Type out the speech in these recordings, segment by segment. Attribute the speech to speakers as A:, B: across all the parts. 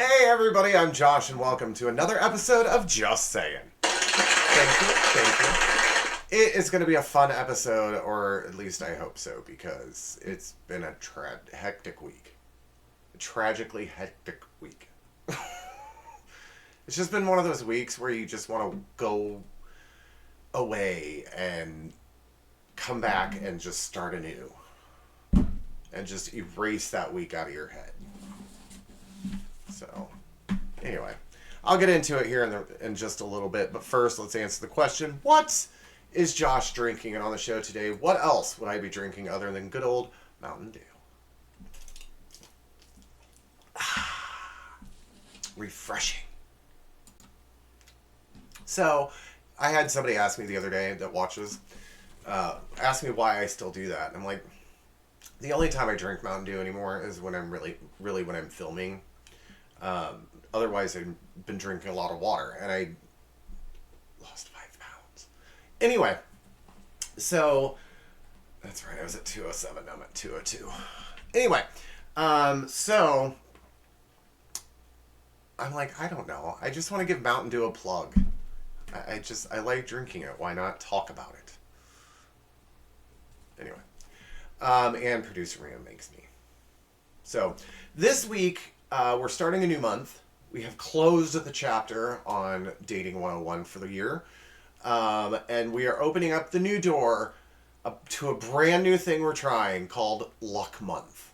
A: Hey everybody, I'm Josh and welcome to another episode of Just Sayin. Thank you. It is going to be a fun episode, or at least I hope so, because it's been a hectic week. A tragically hectic week. It's just been one of those weeks where you just want to go away and come back and just start anew. And just erase that week out of your head. So, anyway, I'll get into it here in just a little bit. But first, let's answer the question, what is Josh drinking? And on the show today, what else would I be drinking other than good old Mountain Dew? Refreshing. So, I had somebody ask me the other day that watches, ask me why I still do that. And I'm like, the only time I drink Mountain Dew anymore is when I'm really when I'm filming. Otherwise, I've been drinking a lot of water, and I lost 5 pounds. Anyway, so that's right. I was at 207. Now I'm at 202. Anyway, so I'm like, I don't know. I just want to give Mountain Dew a plug. I like drinking it. Why not talk about it? Anyway. And producer Rhea makes me. So, this week, we're starting a new month. We have closed the chapter on Dating 101 for the year. And we are opening up the new door to a brand new thing we're trying called Luck Month.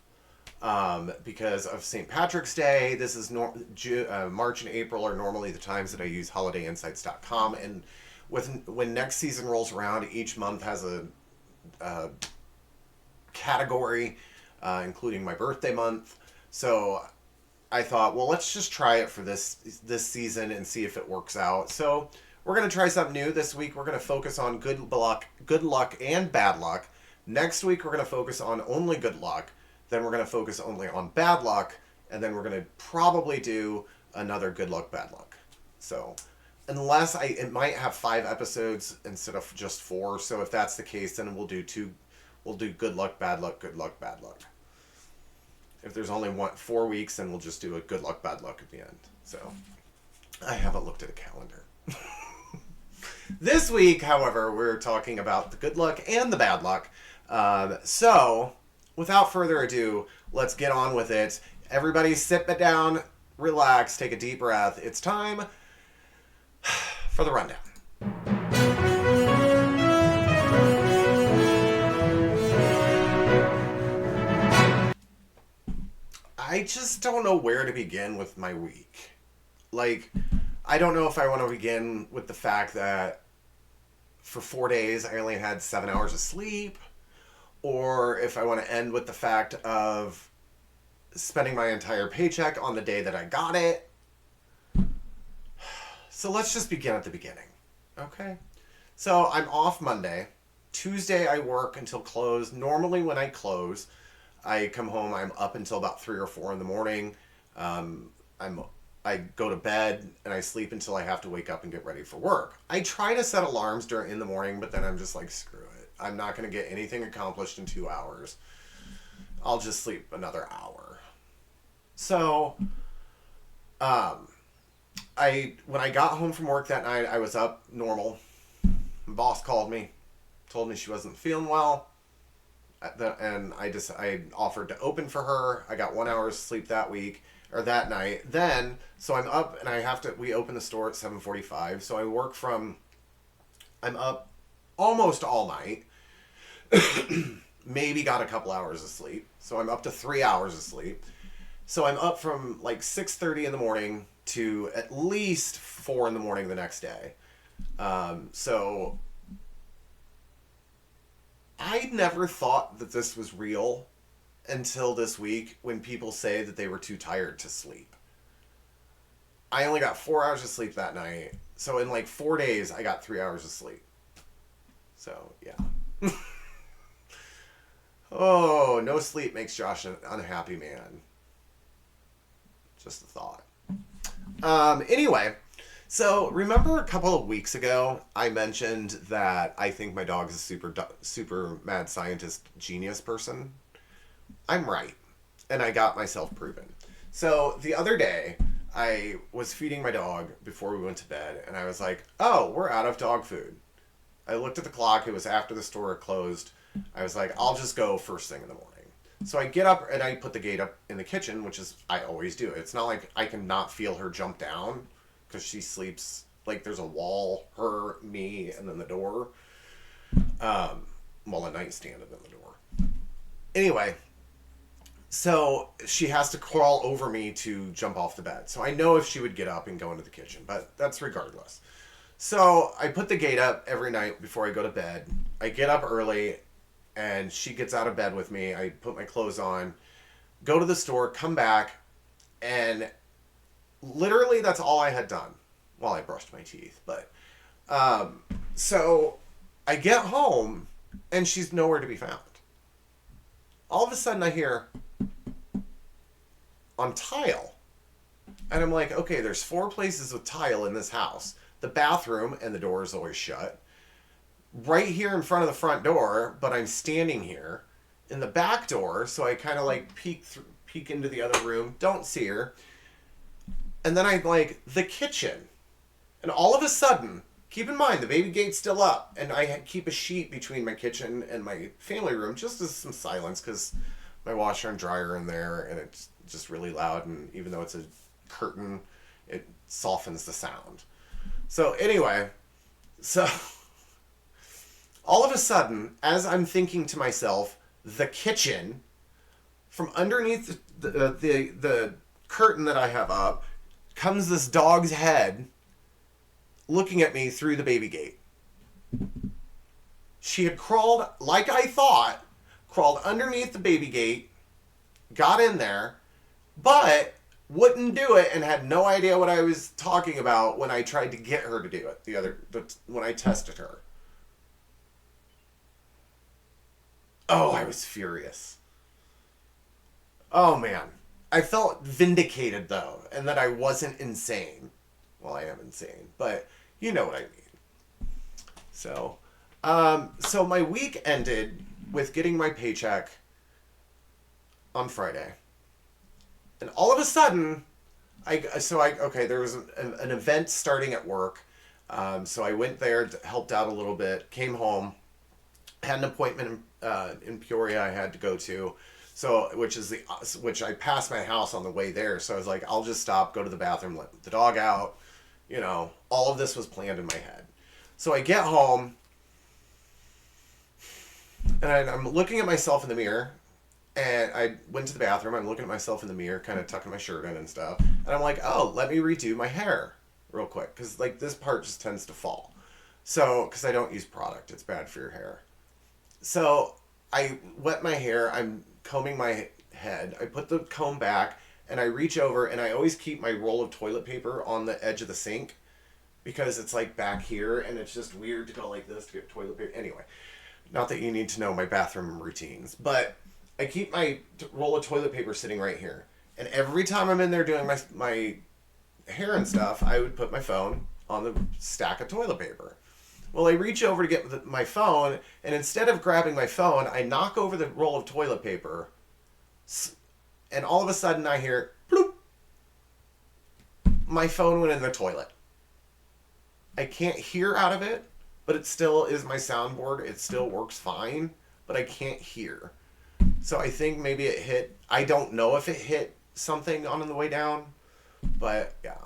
A: Because of St. Patrick's Day, this is March and April are normally the times that I use holidayinsights.com. And when next season rolls around, each month has a category, including my birthday month. So I thought, well, let's just try it for this season and see if it works out. So we're going to try something new this week. We're going to focus on good luck and bad luck. Next week, we're going to focus on only good luck. Then we're going to focus only on bad luck. And then we're going to probably do another good luck, bad luck. So unless it might have 5 episodes instead of just 4. So if that's the case, then we'll do good luck, bad luck, good luck, bad luck. If there's only 4 weeks, then we'll just do a good luck, bad luck at the end. So, I haven't looked at a calendar. This week, however, we're talking about the good luck and the bad luck. So, without further ado, let's get on with it. Everybody sit down, relax, take a deep breath. It's time for the rundown. I just don't know where to begin with my week. Like, I don't know if I want to begin with the fact that for 4 days I only had 7 hours of sleep, or if I want to end with the fact of spending my entire paycheck on the day that I got it. So let's just begin at the beginning, okay? So I'm off Monday. Tuesday I work until close. Normally when I close, I come home, I'm up until about 3 or 4 in the morning. I go to bed and I sleep until I have to wake up and get ready for work. I try to set alarms in the morning, but then I'm just like, screw it. I'm not going to get anything accomplished in 2 hours. I'll just sleep another hour. So, when I got home from work that night, I was up normal. My boss called me, told me she wasn't feeling well. And I offered to open for her. I got 1 hour's sleep that night. Then, so I'm up and we open the store at 7:45. So I'm up almost all night. Maybe got a couple hours of sleep. So I'm up to 3 hours of sleep. So I'm up from like 6:30 in the morning to at least 4 in the morning the next day. So I never thought that this was real until this week when people say that they were too tired to sleep. I only got 4 hours of sleep that night. So in like 4 days, I got 3 hours of sleep. So, yeah. Oh, no sleep makes Josh an unhappy man. Just a thought. Anyway. So, remember a couple of weeks ago, I mentioned that I think my dog is a super mad scientist genius person? I'm right. And I got myself proven. So, the other day, I was feeding my dog before we went to bed, and I was like, oh, we're out of dog food. I looked at the clock. It was after the store closed. I was like, I'll just go first thing in the morning. So I get up and I put the gate up in the kitchen, which is, I always do. It's not like I can not feel her jump down because she sleeps, like there's a wall, her, me, and then the door. Well, a nightstand and then the door. Anyway, so she has to crawl over me to jump off the bed. So I know if she would get up and go into the kitchen, but that's regardless. So I put the gate up every night before I go to bed. I get up early and she gets out of bed with me. I put my clothes on, go to the store, come back, and literally that's all I had done while I brushed my teeth. But so I get home and she's nowhere to be found. All of a sudden I hear on tile. And I'm like, okay, there's 4 places with tile in this house. The bathroom, and the door is always shut. Right here in front of the front door, but I'm standing here. In the back door, so I kind of like peek into the other room. Don't see her. And then I'm like, the kitchen. And all of a sudden, keep in mind, the baby gate's still up. And I keep a sheet between my kitchen and my family room, just as some silence, because my washer and dryer are in there, and it's just really loud. And even though it's a curtain, it softens the sound. So anyway, all of a sudden, as I'm thinking to myself, the kitchen, from underneath the curtain that I have up, comes this dog's head looking at me through the baby gate. She had crawled, like I thought, crawled underneath the baby gate, got in there, but wouldn't do it and had no idea what I was talking about when I tried to get her to do it when I tested her. Oh, I was furious. Oh man. I felt vindicated though, and that I wasn't insane. Well, I am insane, but you know what I mean. So my week ended with getting my paycheck on Friday. And all of a sudden, there was an event starting at work. So I went there, helped out a little bit, came home, had an appointment in Peoria I had to go to. So, which I passed my house on the way there. So I was like, I'll just stop, go to the bathroom, let the dog out. You know, all of this was planned in my head. So I get home, and I'm looking at myself in the mirror. And I went to the bathroom. I'm looking at myself in the mirror, kind of tucking my shirt in and stuff. And I'm like, oh, let me redo my hair real quick. Because, like, this part just tends to fall. So, because I don't use product. It's bad for your hair. So, I wet my hair. I'm combing my head. I put the comb back. And I reach over. And I always keep my roll of toilet paper on the edge of the sink. Because it's, like, back here. And it's just weird to go like this to get toilet paper. Anyway. Not that you need to know my bathroom routines. But I keep my roll of toilet paper sitting right here. And every time I'm in there doing my hair and stuff, I would put my phone on the stack of toilet paper. Well, I reach over to get my phone, and instead of grabbing my phone, I knock over the roll of toilet paper, and all of a sudden I hear, bloop. My phone went in the toilet. I can't hear out of it, but it still is my soundboard. It still works fine, but I can't hear. So I think maybe it hit, I don't know if it hit something on the way down, but yeah.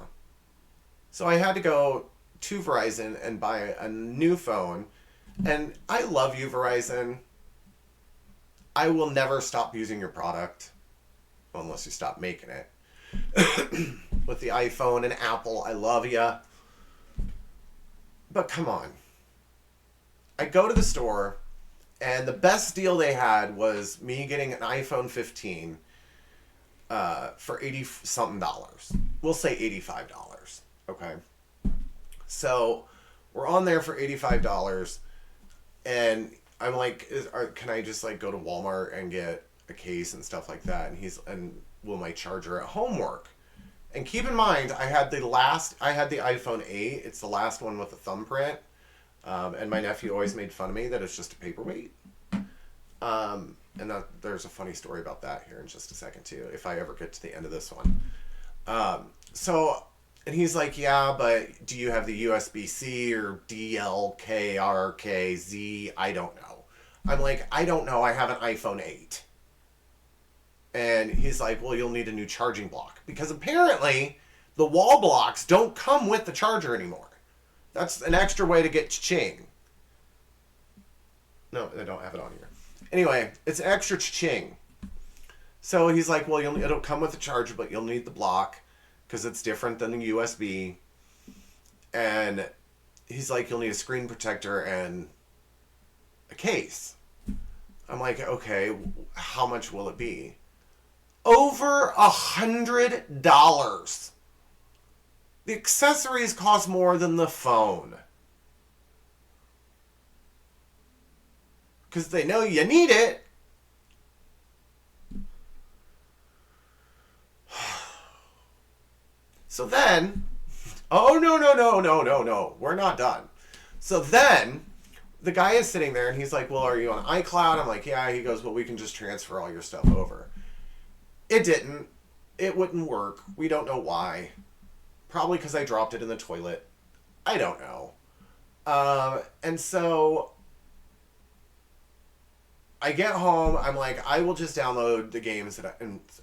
A: So I had to go to Verizon and buy a new phone. And I love you, Verizon. I will never stop using your product unless you stop making it. With the iPhone and Apple, I love ya. But come on. I go to the store, and the best deal they had was me getting an iPhone 15 for $80-something. We'll say $85. Okay. So we're on there for $85, and I'm like, can I just like go to Walmart and get a case and stuff like that? And will my charger at home work? And keep in mind, I had the iPhone 8. It's the last one with the thumbprint. And my nephew always made fun of me that it's just a paperweight. There's a funny story about that here in just a second too, if I ever get to the end of this one. So, and he's like, yeah, but do you have the USB-C or DLKRKZ? I don't know. I'm like, I don't know. I have an iPhone 8. And he's like, well, you'll need a new charging block. Because apparently the wall blocks don't come with the charger anymore. That's an extra way to get cha-ching. No, I don't have it on here. Anyway, it's extra cha-ching. So he's like, well, it'll come with the charger, but you'll need the block because it's different than the USB. And he's like, you'll need a screen protector and a case. I'm like, okay, how much will it be? Over $100. The accessories cost more than the phone. Because they know you need it. So then, oh, no, we're not done. So then, the guy is sitting there and he's like, well, are you on iCloud? I'm like, yeah. He goes, well, we can just transfer all your stuff over. It didn't. It wouldn't work. We don't know why. Probably because I dropped it in the toilet. I don't know. And so I get home. I'm like, I will just download the games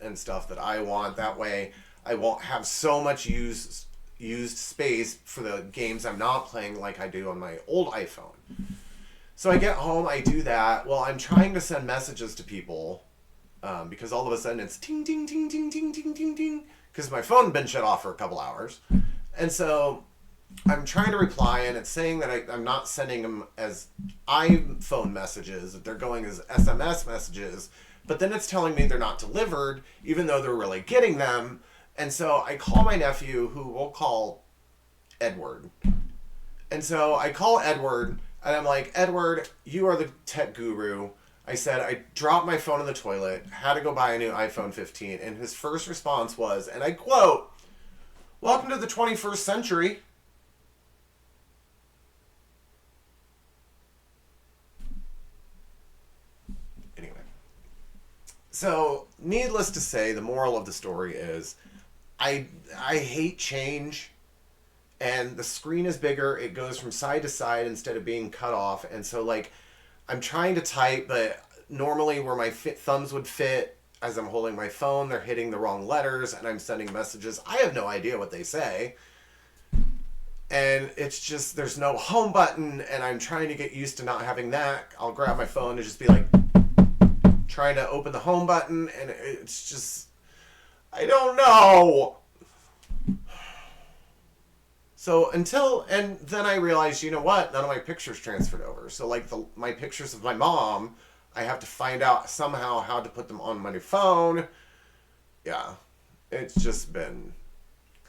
A: and stuff that I want. That way I won't have so much used space for the games I'm not playing like I do on my old iPhone. So I get home, I do that. Well, I'm trying to send messages to people because all of a sudden it's ting, ting, ting, ting, ting, ting, ting, ting, because my phone had been shut off for a couple hours. And so I'm trying to reply, and it's saying that I'm not sending them as iPhone messages, that they're going as SMS messages, but then it's telling me they're not delivered, even though they're really getting them. And so I call my nephew, who we'll call Edward. And so I call Edward, and I'm like, Edward, you are the tech guru. I said, I dropped my phone in the toilet, had to go buy a new iPhone 15, and his first response was, and I quote, "Welcome to the 21st century." Anyway. So, needless to say, the moral of the story is, I hate change, and the screen is bigger. It goes from side to side instead of being cut off, and so, like, I'm trying to type, but normally where my thumbs would fit as I'm holding my phone, they're hitting the wrong letters, and I'm sending messages. I have no idea what they say. And it's just, there's no home button, and I'm trying to get used to not having that. I'll grab my phone and just be like, trying to open the home button, and it's just, I don't know. So and then I realized, you know what? None of my pictures transferred over. So like my pictures of my mom, I have to find out somehow how to put them on my new phone. Yeah, it's just been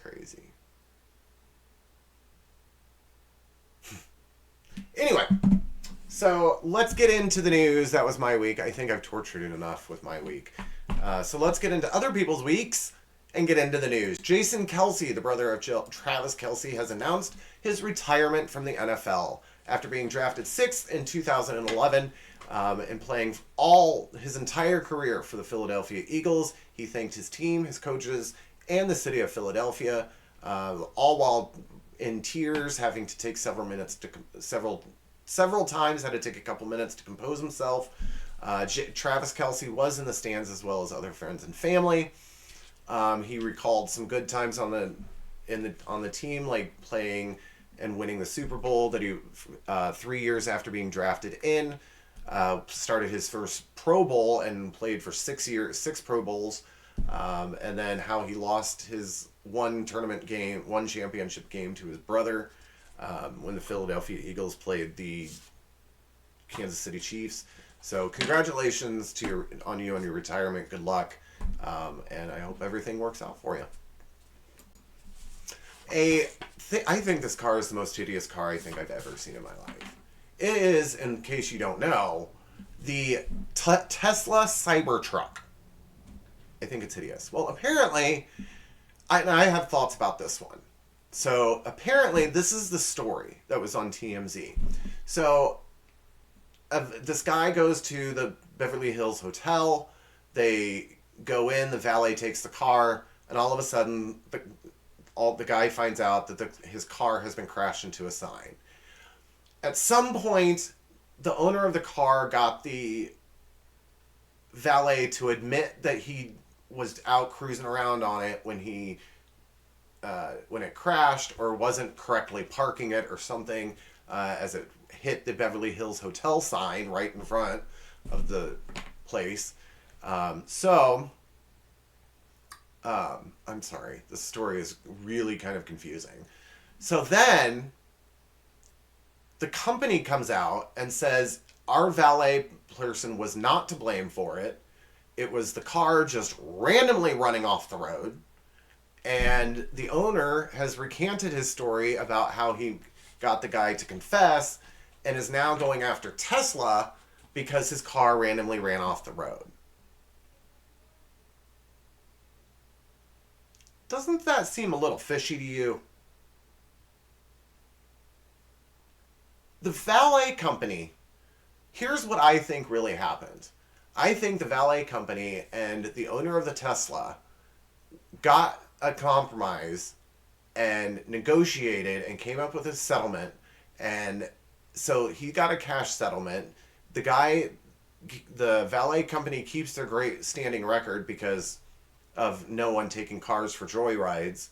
A: crazy. Anyway, so let's get into the news. That was my week. I think I've tortured it enough with my week. So let's get into other people's weeks and get into the news. Jason Kelce, the brother of Travis Kelce, has announced his retirement from the NFL after being drafted 6th in 2011 and playing his entire career for the Philadelphia Eagles. He thanked his team, his coaches, and the city of Philadelphia, all while in tears, having to take several times, had to take a couple minutes to compose himself. Travis Kelce was in the stands as well as other friends and family. He recalled some good times on the team, like playing and winning the Super Bowl that he 3 years after being drafted in. Started his first Pro Bowl and played for 6 Pro Bowls, and then how he lost his one championship game to his brother when the Philadelphia Eagles played the Kansas City Chiefs. So congratulations on you on your retirement. Good luck. And I hope everything works out for you. I think this car is the most hideous car I think I've ever seen in my life. It is, in case you don't know, the Tesla Cybertruck. I think it's hideous. Well, apparently, I have thoughts about this one. So apparently, this is the story that was on TMZ. So this guy goes to the Beverly Hills Hotel. They go in, the valet takes the car, and all of a sudden the guy finds out that his car has been crashed into a sign. At some point, the owner of the car got the valet to admit that he was out cruising around on it when it crashed, or wasn't correctly parking it or something, as it hit the Beverly Hills Hotel sign right in front of the place. I'm sorry, the story is really kind of confusing. So then the company comes out and says our valet person was not to blame for it. It was the car just randomly running off the road. And the owner has recanted his story about how he got the guy to confess, and is now going after Tesla because his car randomly ran off the road. Doesn't that seem a little fishy to you? The valet company, here's what I think really happened. I think the valet company and the owner of the Tesla got a compromise and negotiated and came up with a settlement. And so he got a cash settlement. The valet company keeps their great standing record because of no one taking cars for joyrides.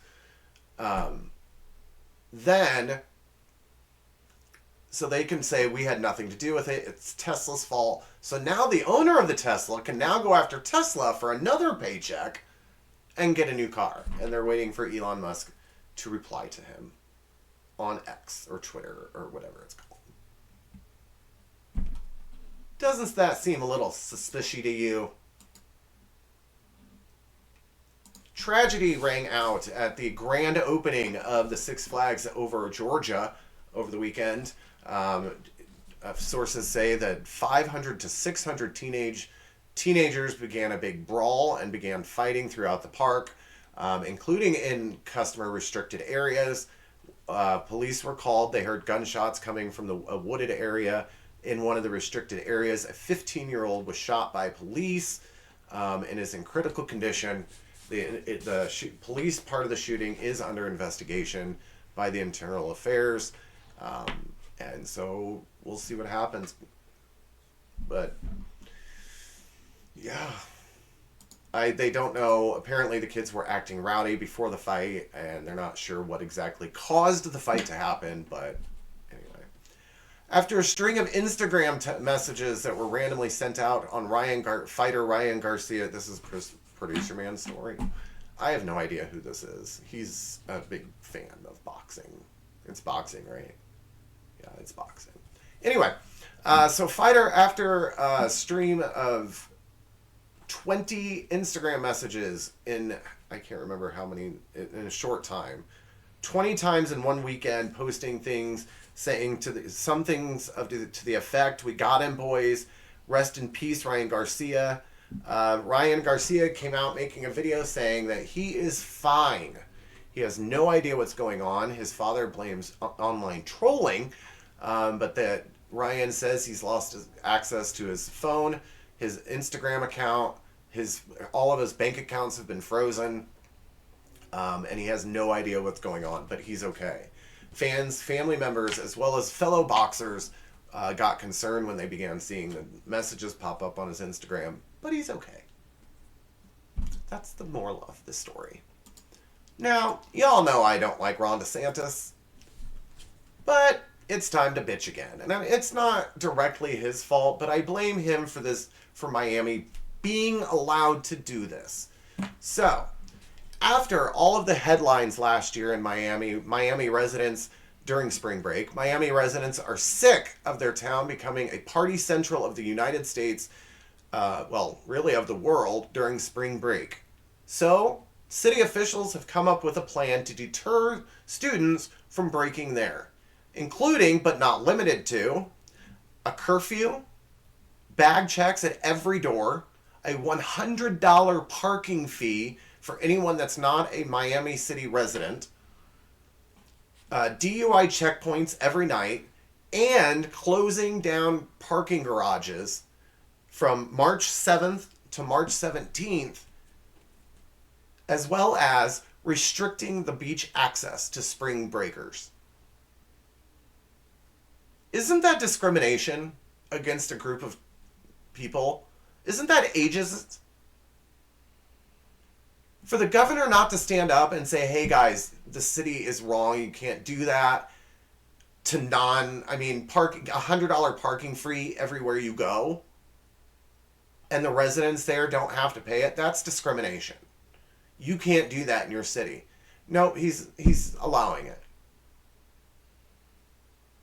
A: So they can say we had nothing to do with it. It's Tesla's fault. So now the owner of the Tesla can now go after Tesla for another paycheck and get a new car. And they're waiting for Elon Musk to reply to him on X or Twitter or whatever it's called. Doesn't that seem a little suspicious to you? Tragedy rang out at the grand opening of the Six Flags over Georgia over the weekend. Sources say that 500 to 600 teenagers began a big brawl and began fighting throughout the park, including in customer restricted areas. Police were called. They heard gunshots coming from a wooded area in one of the restricted areas. A 15-year-old was shot by police and is in critical condition. The police part of the shooting is under investigation by the Internal Affairs. And so we'll see what happens. But yeah, they don't know. Apparently the kids were acting rowdy before the fight, and they're not sure what exactly caused the fight to happen. But anyway, after a string of Instagram messages that were randomly sent out on fighter Ryan Garcia, this is Producer Man's story. I have no idea who this is. He's a big fan of boxing. It's boxing, right? Yeah, it's boxing. Anyway, so Fighter, after a stream of 20 Instagram messages in, I can't remember how many, in a short time, 20 times in one weekend, posting things, saying some things to the effect, "We got him, boys. Rest in peace, Ryan Garcia." Ryan Garcia came out making a video saying that he is fine. He has no idea what's going on. His father blames online trolling, but that Ryan says he's lost his access to his phone, his Instagram account, all of his bank accounts have been frozen, and he has no idea what's going on, but he's okay. Fans, family members, as well as fellow boxers got concerned when they began seeing the messages pop up on his Instagram, but he's okay. That's the moral of the story. Now, y'all know I don't like Ron DeSantis, but it's time to bitch again. And it's not directly his fault, but I blame him for Miami being allowed to do this. So, after all of the headlines last year in Miami residents during spring break, Miami residents are sick of their town becoming a party central of the United States, really of the world, during spring break. So, city officials have come up with a plan to deter students from breaking there, including, but not limited to, a curfew, bag checks at every door, a $100 parking fee for anyone that's not a Miami City resident, DUI checkpoints every night, and closing down parking garages from March 7th to March 17th, as well as restricting the beach access to spring breakers. Isn't that discrimination against a group of people? Isn't that ageist? For the governor not to stand up and say, hey guys, the city is wrong, you can't do that, to parking, $100 parking free everywhere you go, and the residents there don't have to pay it, that's discrimination. You can't do that in your city. No, he's allowing it.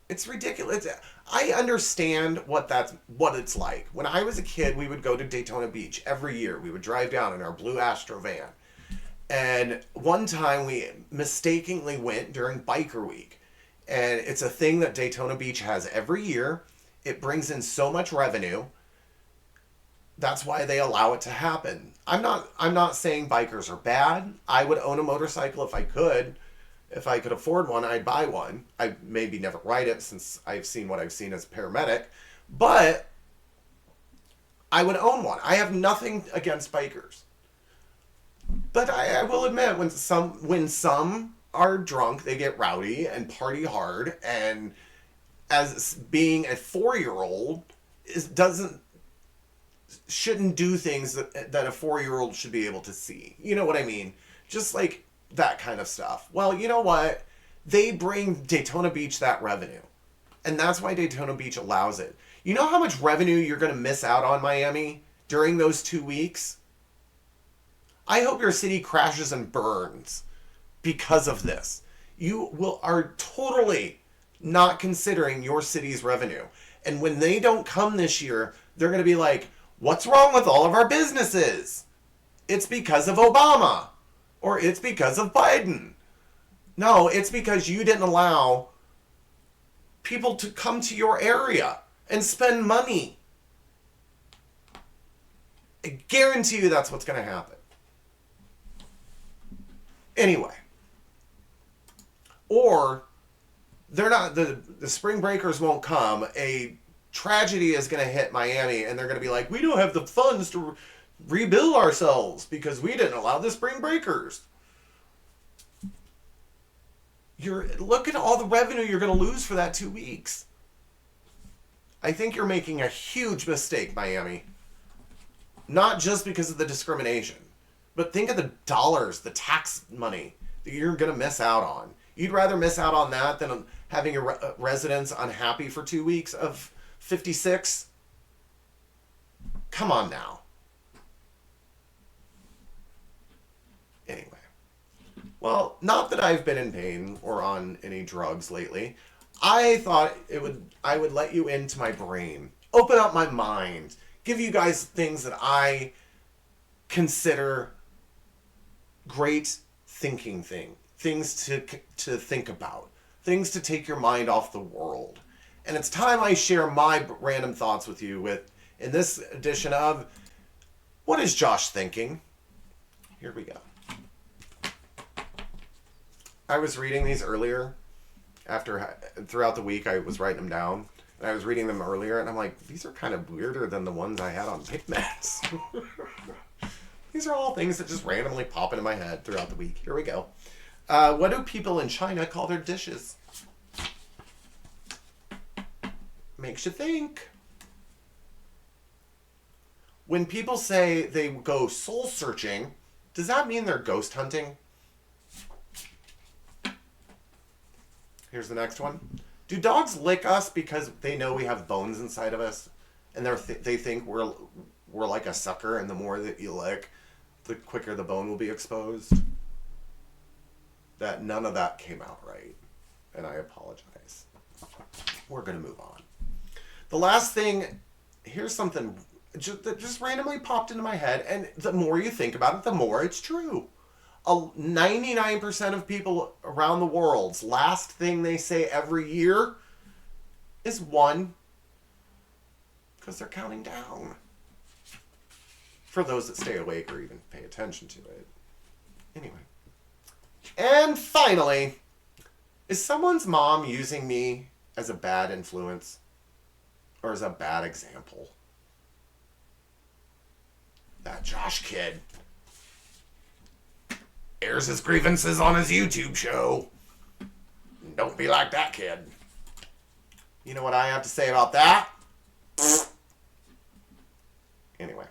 A: It's ridiculous. I understand what it's like. When I was a kid, we would go to Daytona Beach every year. We would drive down in our blue Astro van. And one time we mistakenly went during Biker Week. And it's a thing that Daytona Beach has every year. It brings in so much revenue. That's why they allow it to happen. I'm not saying bikers are bad. I would own a motorcycle if I could. If I could afford one, I'd buy one. I maybe never ride it since I've seen what I've seen as a paramedic. But I would own one. I have nothing against bikers. But I will admit, when some are drunk, they get rowdy and party hard. And as being a 4-year-old, shouldn't do things that a 4-year-old should be able to see. You know what I mean? Just like that kind of stuff. Well, you know what? They bring Daytona Beach that revenue. And that's why Daytona Beach allows it. You know how much revenue you're going to miss out on, Miami, during those 2 weeks? I hope your city crashes and burns because of this. You are totally not considering your city's revenue. And when they don't come this year, they're going to be like, what's wrong with all of our businesses? It's because of Obama. Or it's because of Biden. No, it's because you didn't allow people to come to your area and spend money. I guarantee you that's what's going to happen. Anyway. Or they're not, the spring breakers won't come. A tragedy is going to hit Miami and they're going to be like, we don't have the funds to rebuild ourselves because we didn't allow the spring breakers. Look at all the revenue you're going to lose for that 2 weeks. I think you're making a huge mistake, Miami. Not just because of the discrimination, but think of the dollars, the tax money that you're going to miss out on. You'd rather miss out on that than having your residents unhappy for 2 weeks of 56? Come on now. Anyway. Well, not that I've been in pain or on any drugs lately. I thought I would let you into my brain, open up my mind, give you guys things that I consider great thinking things to think about, things to take your mind off the world. And it's time I share my random thoughts with you in this edition of What is Josh Thinking? Here we go. I was reading these earlier. Throughout the week, I was writing them down. And I was reading them earlier, and I'm like, these are kind of weirder than the ones I had on Pigments. These are all things that just randomly pop into my head throughout the week. Here we go. What do people in China call their dishes? Makes you think. When people say they go soul searching, does that mean they're ghost hunting? Here's the next one. Do dogs lick us because they know we have bones inside of us, and they think we're like a sucker, and the more that you lick, the quicker the bone will be exposed? That none of that came out right, and I apologize. We're gonna move on. The last thing, here's something that just randomly popped into my head, and the more you think about it, the more it's true. 99% of people around the world's last thing they say every year is 1, because they're counting down. For those that stay awake or even pay attention to it. Anyway. And finally, is someone's mom using me as a bad influence? Or as a bad example? That Josh kid. airs his grievances on his YouTube show. Don't be like that kid. You know what I have to say about that? Anyway.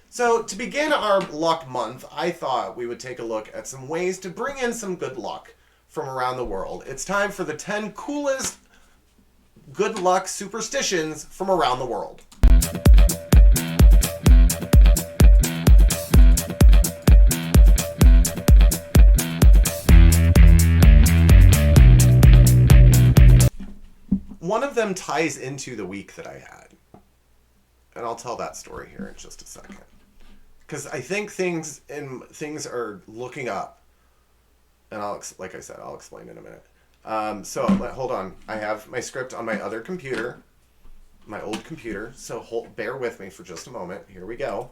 A: So, to begin our luck month, I thought we would take a look at some ways to bring in some good luck from around the world. It's time for the 10 coolest good luck superstitions from around the world. One of them ties into the week that I had. And I'll tell that story here in just a second. Because I think things are looking up. And like I said, I'll explain in a minute. So hold on. I have my script on my other computer, my old computer. So bear with me for just a moment. Here we go.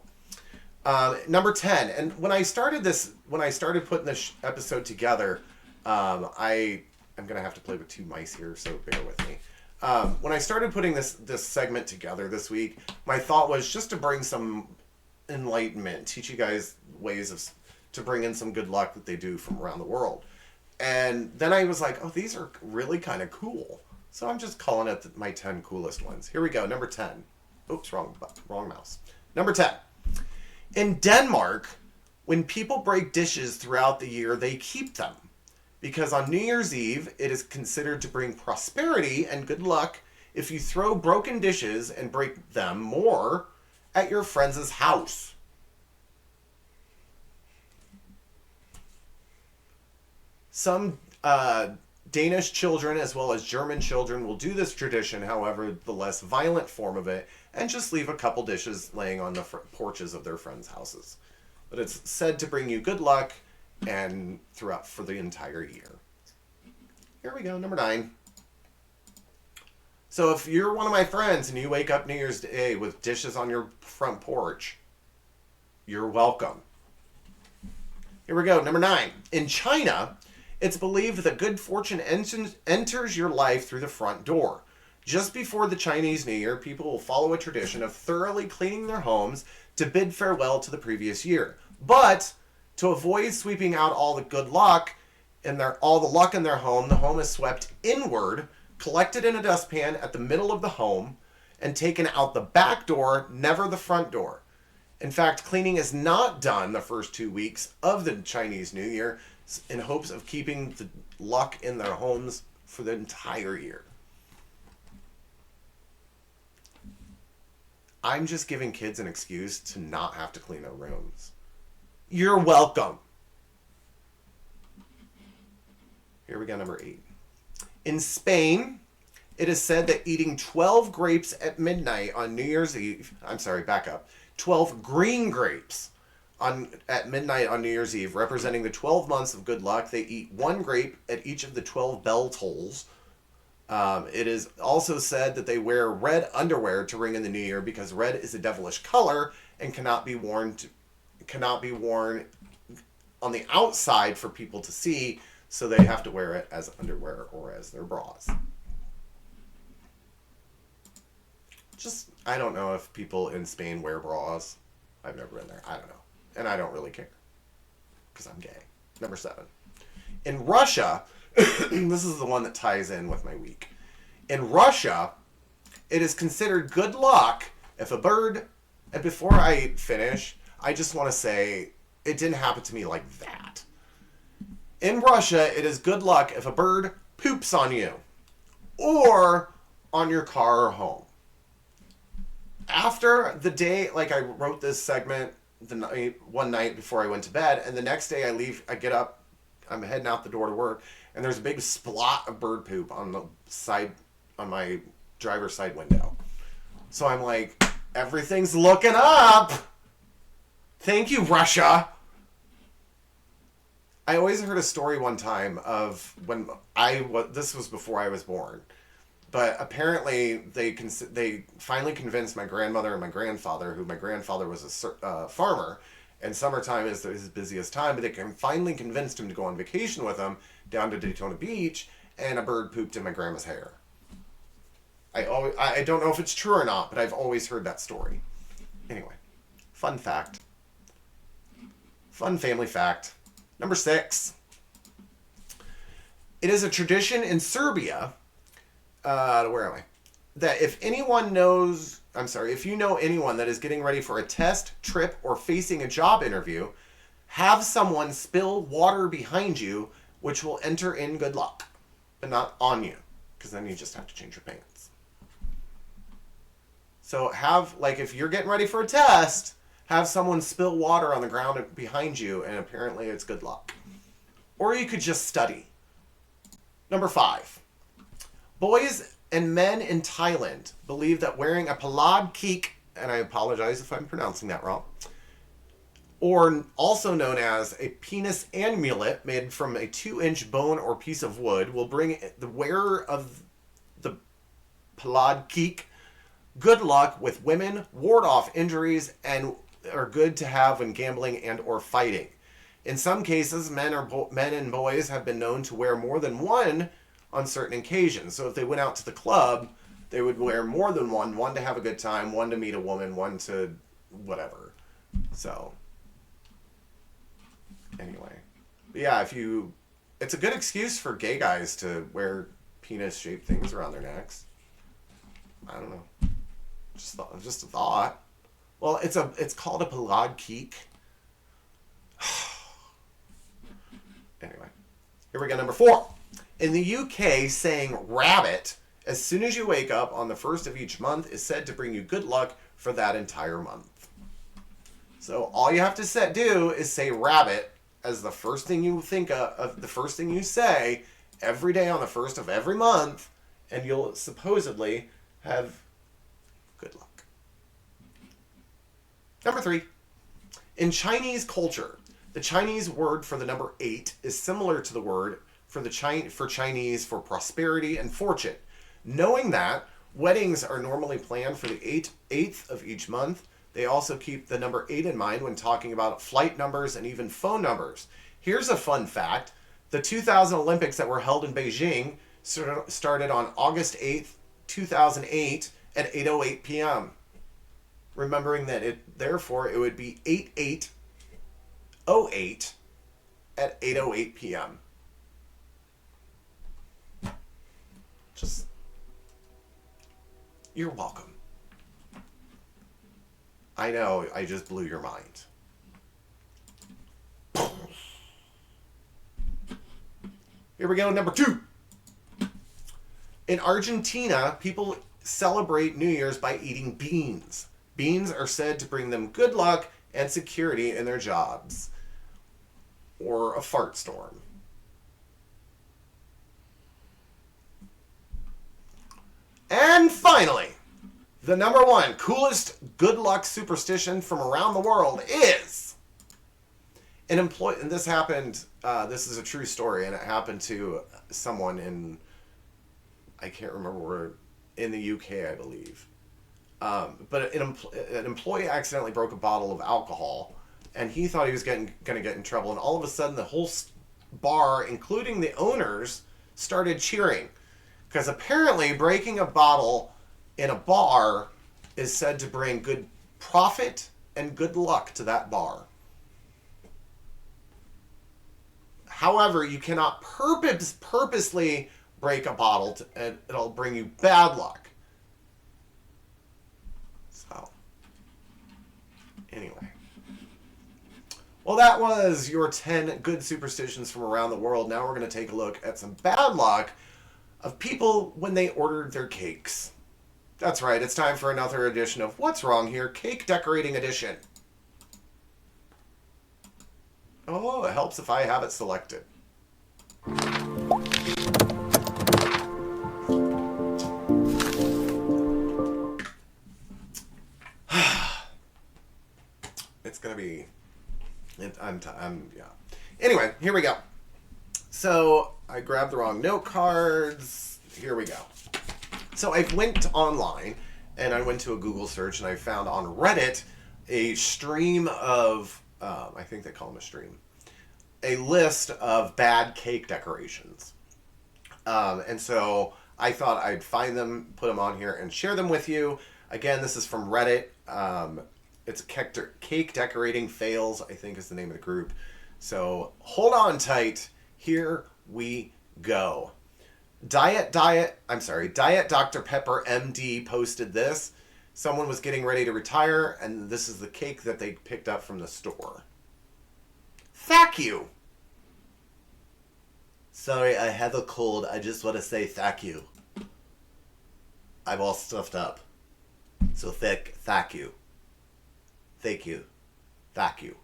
A: Number 10. And when I started putting this episode together, I'm going to have to play with two mice here, so bear with me. When I started putting this segment together this week, my thought was just to bring some enlightenment, teach you guys ways to bring in some good luck that they do from around the world. And then I was like, oh, these are really kind of cool. So I'm just calling it my 10 coolest ones. Here we go. Number 10. Oops, wrong mouse. Number 10. In Denmark, when people break dishes throughout the year, they keep them. Because on New Year's Eve, it is considered to bring prosperity and good luck if you throw broken dishes and break them more at your friend's house. Some Danish children as well as German children will do this tradition, however, the less violent form of it, and just leave a couple dishes laying on the porches of their friends' houses. But it's said to bring you good luck and throughout for the entire year. Here we go, number 9. So if you're one of my friends and you wake up New Year's Day with dishes on your front porch, you're welcome. Here we go, number 9. In China, it's believed that good fortune enters your life through the front door. Just before the Chinese New Year, people will follow a tradition of thoroughly cleaning their homes to bid farewell to the previous year. But to avoid sweeping out all the good luck all the luck in their home, the home is swept inward, collected in a dustpan at the middle of the home, and taken out the back door, never the front door. In fact, cleaning is not done the first 2 weeks of the Chinese New Year in hopes of keeping the luck in their homes for the entire year. I'm just giving kids an excuse to not have to clean their rooms. You're welcome. Here we go, number 8. In Spain, it is said that eating 12 grapes at midnight on New Year's Eve, 12 green grapes at midnight on New Year's Eve, representing the 12 months of good luck. They eat 1 grape at each of the 12 bell tolls. It is also said that they wear red underwear to ring in the new year because red is a devilish color and cannot be worn on the outside for people to see, so they have to wear it as underwear or as their bras. I don't know if people in Spain wear bras. I've never been there. I don't know. And I don't really care because I'm gay. Number 7. In Russia, this is the one that ties in with my week. In Russia, it is considered good luck if a bird, and before I finish, I just want to say it didn't happen to me like that. In Russia, it is good luck if a bird poops on you or on your car or home. After the day, I wrote this segment one night before I went to bed, and the next day I get up, I'm heading out the door to work, and there's a big splot of bird poop on the side, on my driver's side window. So I'm like, everything's looking up. Thank you, Russia. I always heard a story one time of when this was before I was born, but apparently they finally convinced my grandmother and my grandfather, who my grandfather was a farmer, and summertime is his busiest time, but they finally convinced him to go on vacation with them down to Daytona Beach, and a bird pooped in my grandma's hair. I don't know if it's true or not, but I've always heard that story. Anyway, fun fact. Fun family fact. Number 6. It is a tradition in Serbia, where am I? That if you know anyone that is getting ready for a test, trip, or facing a job interview, have someone spill water behind you, which will enter in good luck, but not on you, because then you just have to change your pants. So if you're getting ready for a test, have someone spill water on the ground behind you, and apparently it's good luck. Or you could just study. Number 5. Boys and men in Thailand believe that wearing a palad kik, and I apologize if I'm pronouncing that wrong, or also known as a penis amulet made from a 2-inch bone or piece of wood, will bring the wearer of the palad kik good luck with women, ward off injuries, and are good to have when gambling and or fighting. In some cases, men and boys have been known to wear more than one on certain occasions. So if they went out to the club, they would wear more than one to have a good time, one to meet a woman, one to whatever. So anyway, but yeah, it's a good excuse for gay guys to wear penis-shaped things around their necks. I don't know. Just a thought. Well, it's called a palad kik. Anyway, here we go. Number 4. In the UK, saying rabbit as soon as you wake up on the first of each month is said to bring you good luck for that entire month. So all you have to do is say rabbit as the first thing you think of the first thing you say every day on the first of every month, and you'll supposedly have good luck. Number 3. In Chinese culture, the Chinese word for the number 8 is similar to the word for Chinese for prosperity and fortune. Knowing that, weddings are normally planned for the 8th of each month. They also keep the number 8 in mind when talking about flight numbers and even phone numbers. Here's a fun fact. The 2000 Olympics that were held in Beijing started on August 8th, 2008 at 8:08 p.m. Remembering that therefore it would be 8808 at 8:08 p.m. You're welcome. I know, I just blew your mind. Here we go, number 2. In Argentina, people celebrate New Year's by eating beans. Beans are said to bring them good luck and security in their jobs. Or a fart storm. And finally, the number 1 coolest good luck superstition from around the world is and this happened, this is a true story, and it happened to someone I can't remember where, in the UK, I believe. But an employee accidentally broke a bottle of alcohol, and he thought he was going to get in trouble, and all of a sudden the whole bar, including the owners, started cheering. Because apparently breaking a bottle in a bar is said to bring good profit and good luck to that bar. However, you cannot purposely break a bottle and it'll bring you bad luck. So, anyway. Well, that was your 10 good superstitions from around the world. Now we're going to take a look at some bad luck of people when they ordered their cakes. That's right, it's time for another edition of What's Wrong Here? Cake Decorating Edition. Oh, it helps if I have it selected. It's gonna be... yeah. Anyway, here we go. So, I grabbed the wrong note cards. Here we go. So, I went online, and I went to a Google search, and I found on Reddit a stream of... I think they call them a stream. A list of bad cake decorations. And so I thought I'd find them, put them on here, and share them with you. Again, this is from Reddit. It's Cake Decorating Fails, I think is the name of the group. So hold on tight. Here we go. Diet Dr. Pepper MD posted this. Someone was getting ready to retire, and this is the cake that they picked up from the store. Thank you. Sorry, I have a cold. I just want to say thank you. I'm all stuffed up. So thank you. Thank you. Thank you.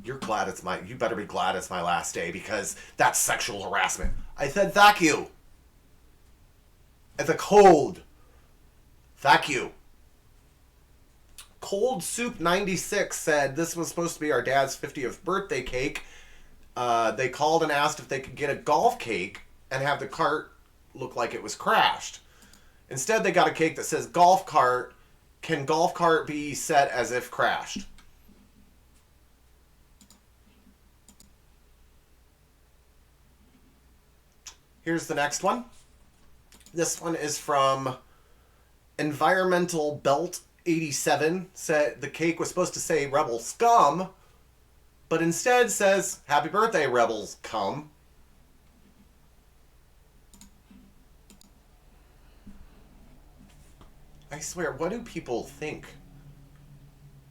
A: You better be glad it's my last day, because that's sexual harassment. I said thank you. It's a cold. Thank you. Cold Soup 96 said this was supposed to be our dad's 50th birthday cake. They called and asked if they could get a golf cake and have the cart look like it was crashed. Instead, they got a cake that says golf cart. Can golf cart be set as if crashed? Here's the next one. This one is from Environmental Belt 87. Said the cake was supposed to say Rebel Scum, but instead says Happy Birthday, Rebels Cum. I swear, what do people think?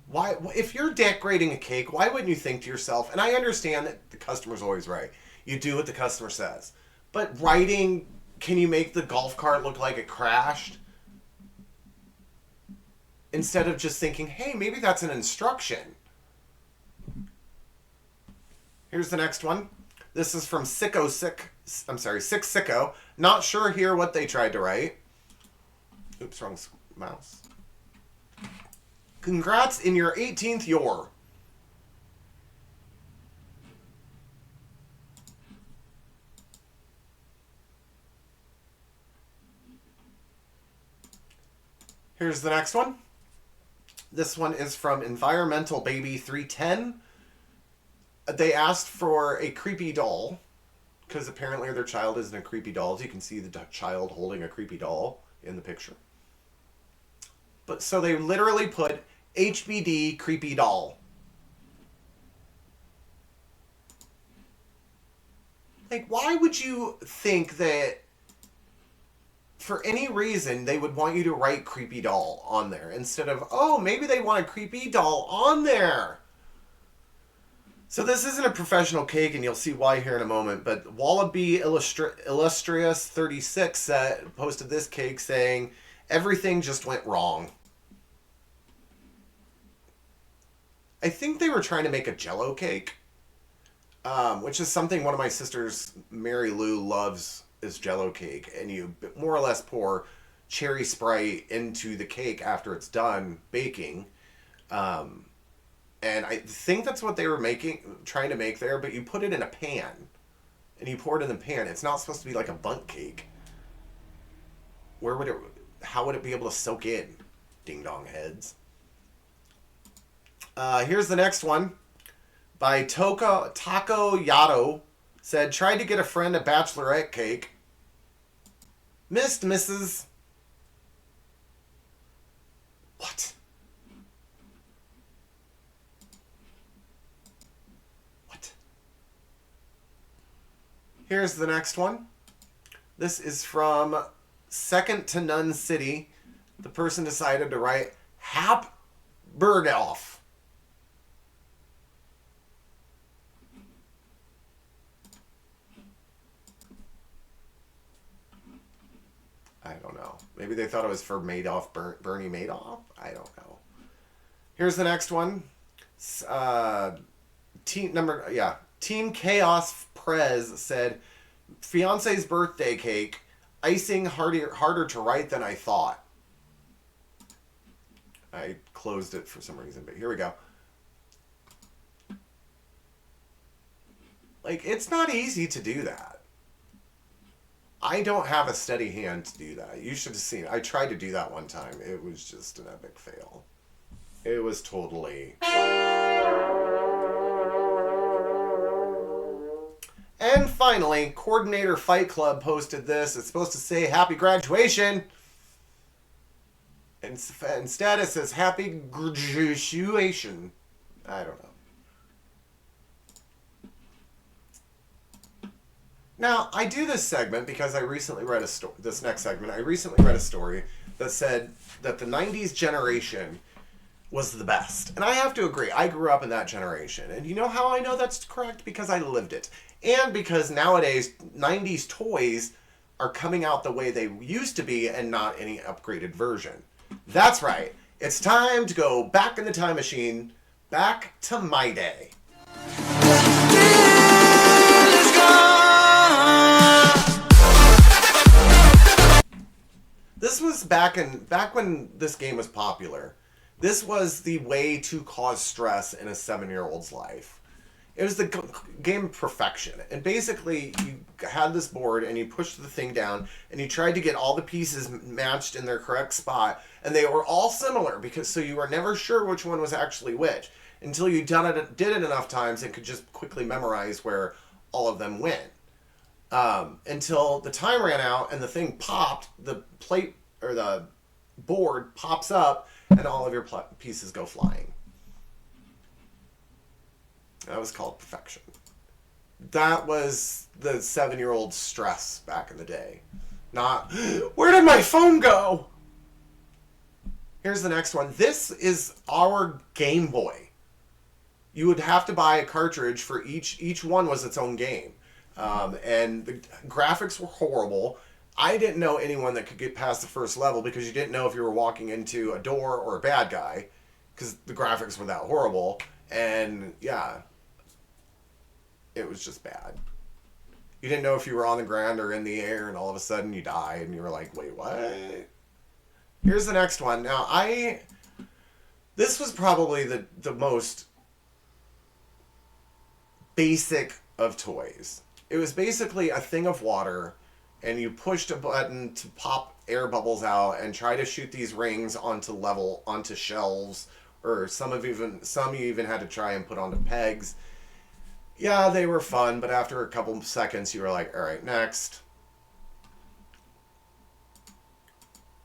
A: Why, if you're decorating a cake, why wouldn't you think to yourself, and I understand that the customer's always right. You do what the customer says. But writing, can you make the golf cart look like it crashed? Instead of just thinking, hey, maybe that's an instruction. Here's the next one. This is from Sick Sicko. Not sure here what they tried to write. Oops, wrong mouse. Congrats in your 18th year. Here's the next one. This one is from Environmental Baby 310. They asked for a creepy doll, because apparently their child isn't a creepy doll. As you can see the child holding a creepy doll in the picture. But so they literally put HBD creepy doll. Like, why would you think that for any reason they would want you to write creepy doll on there instead of, oh, maybe they want a creepy doll on there? So this isn't a professional cake, and you'll see why here in a moment, but Wallaby Illustrious 36 posted this cake saying, everything just went wrong. I think they were trying to make a Jell-O cake, which is something one of my sisters, Mary Lou, loves, is Jell-O cake. And you more or less pour cherry Sprite into the cake after it's done baking. And I think that's what they were trying to make there, but you put it in a pan. And you pour it in the pan. It's not supposed to be like a bundt cake. How would it be able to soak in? Ding dong heads. Here's the next one. By Taco Yato. Said, tried to get a friend a bachelorette cake. Missed, Mrs. What? What? Here's the next one. This is from Second to None City. The person decided to write Hap Birdoff. I don't know. Maybe they thought it was for Madoff, Bernie Madoff? I don't know. Here's the next one. Team Chaos Prez said, fiance's birthday cake, icing harder to write than I thought. I closed it for some reason, but here we go. Like, it's not easy to do that. I don't have a steady hand to do that. You should have seen it. I tried to do that one time. It was just an epic fail. It was totally... And finally, Coordinator Fight Club posted this. It's supposed to say happy graduation. Instead it says happy graduation. I don't know. Now, I do this segment because I recently read a story. This next segment, I recently read a story that said that the 90s generation was the best. And I have to agree. I grew up in that generation. And you know how I know that's correct? Because I lived it. And because nowadays, 90s toys are coming out the way they used to be and not any upgraded version. That's right. It's time to go back in the time machine, back to my day. This was back when this game was popular. This was the way to cause stress in a 7-year-old's life. It was the game of perfection. And basically, you had this board and you pushed the thing down and you tried to get all the pieces matched in their correct spot. And they were all similar so you were never sure which one was actually which until you did it enough times and could just quickly memorize where all of them went. Until the time ran out and the thing popped, the plate or the board pops up and all of your pieces go flying. That was called perfection. That was the 7-year-old stress back in the day. Not, where did my phone go? Here's the next one. This is our Game Boy. You would have to buy a cartridge for each one was its own game. And the graphics were horrible. I didn't know anyone that could get past the first level because you didn't know if you were walking into a door or a bad guy because the graphics were that horrible. And yeah, it was just bad. You didn't know if you were on the ground or in the air and all of a sudden you died and you were like, wait, what? Here's the next one. Now, this was probably the most basic of toys. It was basically a thing of water, and you pushed a button to pop air bubbles out and try to shoot these rings onto shelves, or some you even had to try and put onto pegs. Yeah, they were fun, but after a couple seconds, you were like, all right, next.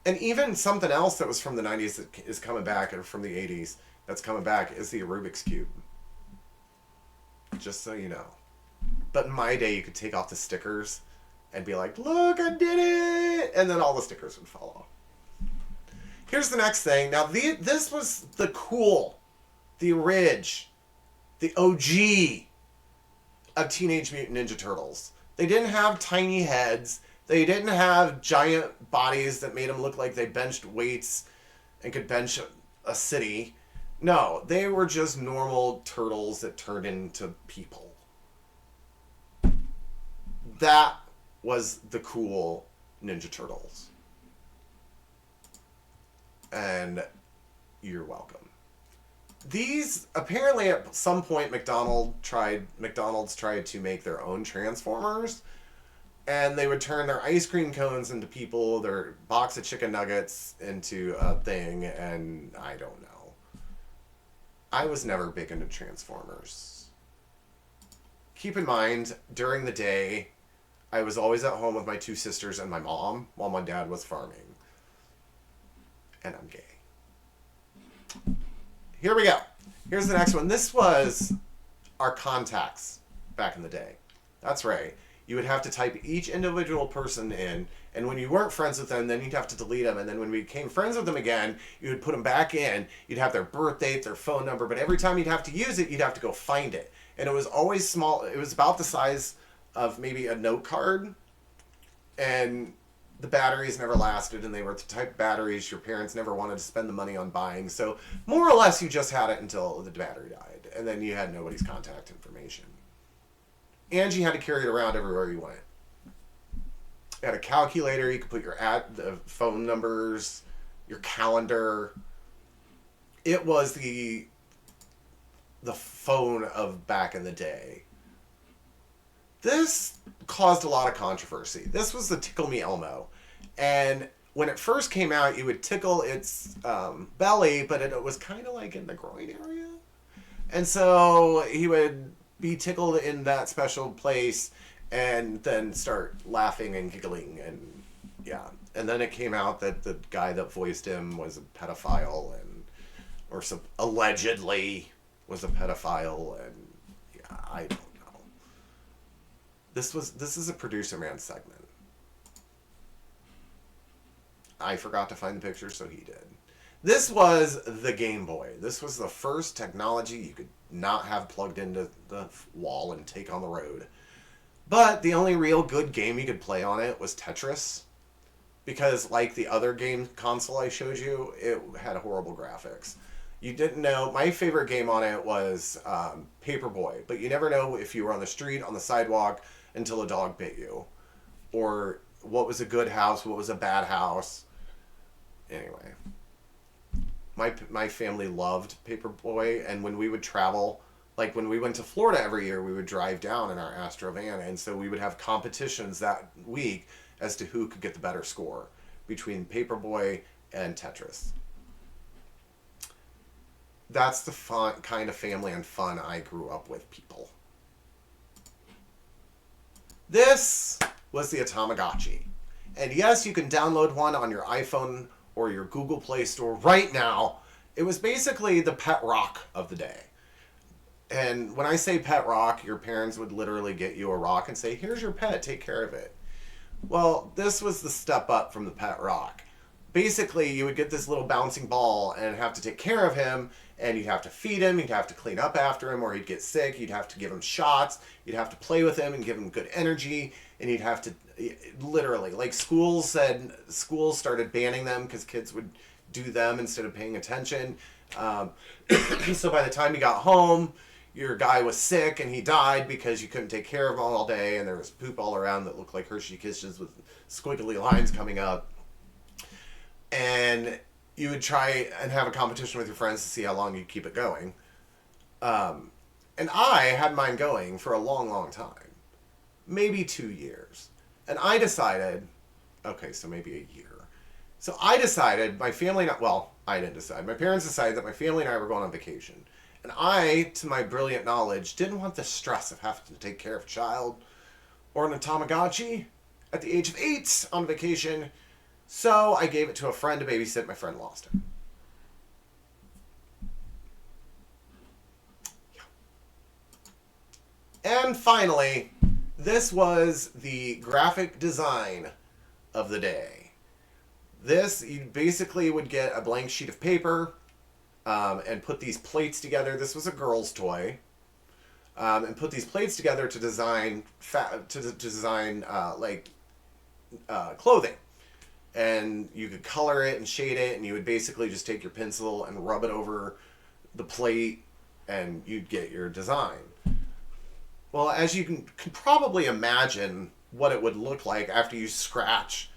A: And even something else that was from the 90s that is coming back, or from the 80s that's coming back, is the Rubik's Cube. Just so you know. But in my day, you could take off the stickers and be like, look, I did it! And then all the stickers would fall off. Here's the next thing. Now, this was the the OG of Teenage Mutant Ninja Turtles. They didn't have tiny heads. They didn't have giant bodies that made them look like they benched weights and could bench a city. No, they were just normal turtles that turned into people. That was the cool Ninja Turtles. And you're welcome. These, apparently at some point McDonald's tried to make their own Transformers, and they would turn their ice cream cones into people, their box of chicken nuggets into a thing, and I don't know. I was never big into Transformers. Keep in mind, during the day, I was always at home with my 2 sisters and my mom while my dad was farming. And I'm gay. Here we go. Here's the next one. This was our contacts back in the day. That's right. You would have to type each individual person in, and when you weren't friends with them, then you'd have to delete them, and then when we became friends with them again, you would put them back in. You'd have their birth date, their phone number, but every time you'd have to use it, you'd have to go find it. And it was always small. It was about the size of maybe a note card, and the batteries never lasted, and they were the type of batteries your parents never wanted to spend the money on buying. So more or less, you just had it until the battery died, and then you had nobody's contact information. And you had to carry it around everywhere you went. You had a calculator. You could put the phone numbers, your calendar. It was the phone of back in the day. This caused a lot of controversy. This was the Tickle Me Elmo. And when it first came out, you would tickle its belly, but it was kind of like in the groin area. And so he would be tickled in that special place and then start laughing and giggling. And yeah. And then it came out that the guy that voiced him was a pedophile or allegedly was a pedophile. And yeah, I don't know. This is a producer man segment. I forgot to find the picture, so he did. This was the Game Boy. This was the first technology you could not have plugged into the wall and take on the road. But the only real good game you could play on it was Tetris. Because like the other game console I showed you, it had horrible graphics. You didn't know, my favorite game on it was Paperboy. But you never know if you were on the street, on the sidewalk, until a dog bit you. Or what was a good house, what was a bad house. Anyway. My family loved Paperboy, and when we would travel, like when we went to Florida every year, we would drive down in our Astro van, and so we would have competitions that week as to who could get the better score between Paperboy and Tetris. That's the fun kind of family and fun I grew up with, people. This was the Tamagotchi. And yes, you can download one on your iPhone or your Google Play Store right now. It was basically the pet rock of the day. And when I say pet rock, your parents would literally get you a rock and say, here's your pet, take care of it. Well, this was the step up from the pet rock. Basically, you would get this little bouncing ball and have to take care of him, and you'd have to feed him, you'd have to clean up after him, or he'd get sick, you'd have to give him shots, you'd have to play with him and give him good energy, and you'd have to, literally, like schools started banning them because kids would do them instead of paying attention. So by the time you got home, your guy was sick and he died because you couldn't take care of him all day, and there was poop all around that looked like Hershey Kisses with squiggly lines coming up. And you would try and have a competition with your friends to see how long you'd keep it going. And I had mine going for a long, long time. Maybe 2 years. And I decided, okay, so maybe a year. So I decided, I didn't decide. My parents decided that my family and I were going on vacation. And I, to my brilliant knowledge, didn't want the stress of having to take care of a child or an Tamagotchi at the age of 8 on vacation. So I gave it to a friend to babysit. My friend lost it. Yeah. And finally, this was the graphic design of the day. This, you basically would get a blank sheet of paper and put these plates together. This was a girl's toy. And put these plates together to design clothing. And you could color it and shade it, and you would basically just take your pencil and rub it over the plate, and you'd get your design. Well, as you can probably imagine what it would look like after you scratch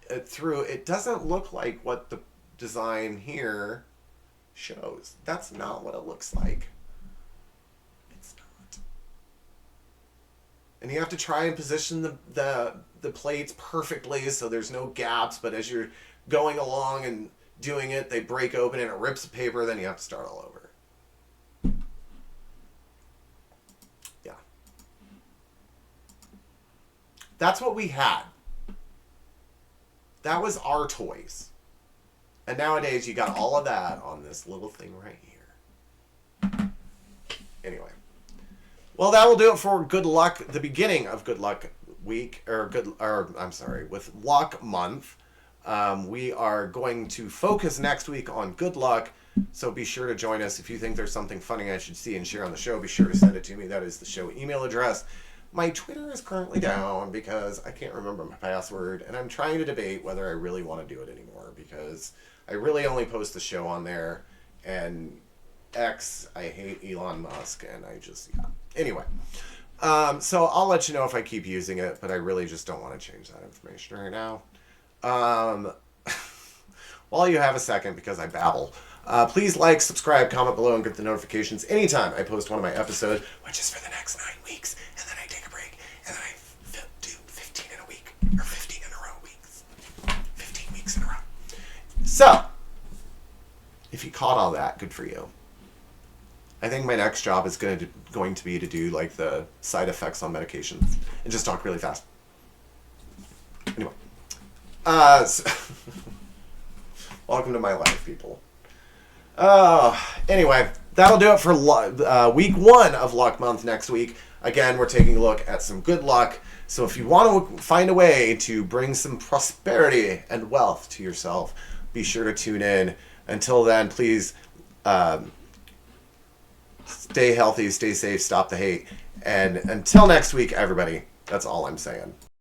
A: it through, it doesn't look like what the design here shows. That's not what it looks like. It's not. And you have to try and position the plates perfectly so there's no gaps, but as you're going along and doing it, they break open and it rips the paper, then you have to start all over. Yeah. That's what we had. That was our toys. And nowadays you got all of that on this little thing right here. Anyway. Well, that will do it for Good Luck, the beginning of Good Luck week, with Luck month. We are going to focus next week on Good Luck, so be sure to join us. If you think there's something funny I should see and share on the show, be sure to send it to me. That is the show email address. My Twitter is currently down because I can't remember my password, and I'm trying to debate whether I really want to do it anymore, because I really only post the show on there, and X, I hate Elon Musk, and I just, yeah. Anyway. So I'll let you know if I keep using it, but I really just don't want to change that information right now. While you have a second, because I babble, please like, subscribe, comment below, and get the notifications anytime I post one of my episodes, which is for the next 9 weeks, and then I take a break, and then I do 15 in a week, or 15 in a row weeks. 15 weeks in a row. So, if you caught all that, good for you. I think my next job is going to be to do like the side effects on medications and just talk really fast. Anyway, welcome to my life, people. Anyway, that'll do it for week 1 of Luck Month next week. Again, we're taking a look at some good luck. So if you want to find a way to bring some prosperity and wealth to yourself, be sure to tune in. Until then, please stay healthy, stay safe, stop the hate. And until next week, everybody, that's all I'm saying.